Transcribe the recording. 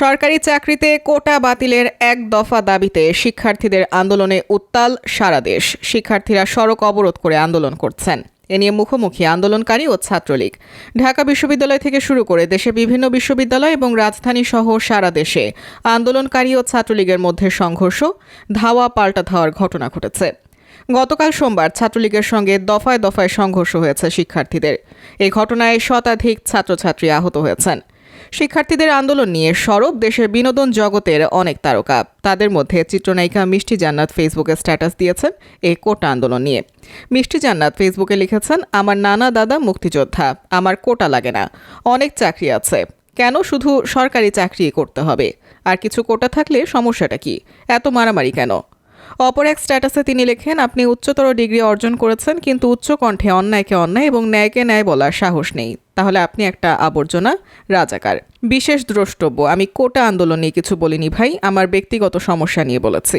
সরকারি চাকরিতে কোটা বাতিলের এক দফা দাবিতে শিক্ষার্থীদের আন্দোলনে উত্তাল সারা দেশ। শিক্ষার্থীরা সড়ক অবরোধ করে আন্দোলন করছেন। এ নিয়ে মুখোমুখি আন্দোলনকারী ও ছাত্রলীগ। ঢাকা বিশ্ববিদ্যালয় থেকে শুরু করে দেশের বিভিন্ন বিশ্ববিদ্যালয় এবং রাজধানী সহ সারা দেশে আন্দোলনকারী ও ছাত্রলীগের মধ্যে সংঘর্ষ, ধাওয়া পাল্টা ধাওয়ার ঘটনা ঘটেছে। গতকাল সোমবার ছাত্রলীগের সঙ্গে দফায় দফায় সংঘর্ষ হয়েছে শিক্ষার্থীদের। এই ঘটনায় শতাধিক ছাত্রছাত্রী আহত হয়েছেন। শিক্ষার্থীদের আন্দোলন নিয়ে সরব দেশের বিনোদন জগতের অনেক তারকা। তাদের মধ্যে চিত্রনায়িকা মিষ্টি জান্নাত ফেসবুকে স্ট্যাটাস দিয়েছেন এই কোটা আন্দোলন নিয়ে। মিষ্টি জান্নাত ফেসবুকে লিখেছেন, আমার নানা দাদা মুক্তিযোদ্ধা, আমার কোটা লাগে না, অনেক চাকরি আছে, কেন শুধু সরকারি চাকরি করতে হবে? আর কিছু কোটা থাকলে সমস্যাটা কি? এত মারামারি কেন? অপর এক স্ট্যাটাসে তিনি লেখেন, আপনি উচ্চতর ডিগ্রি অর্জন করেছেন কিন্তু উচ্চ কণ্ঠে অন্যায়কে অন্যায় এবং ন্যায়কে ন্যায় বলার সাহস নেই, তাহলে আপনি একটা আবর্জনা রাজাকার। বিশেষ দ্রষ্টব্য, আমি কোটা আন্দোলন নিয়ে কিছু বলিনি ভাই, আমার ব্যক্তিগত সমস্যা নিয়ে বলেছি।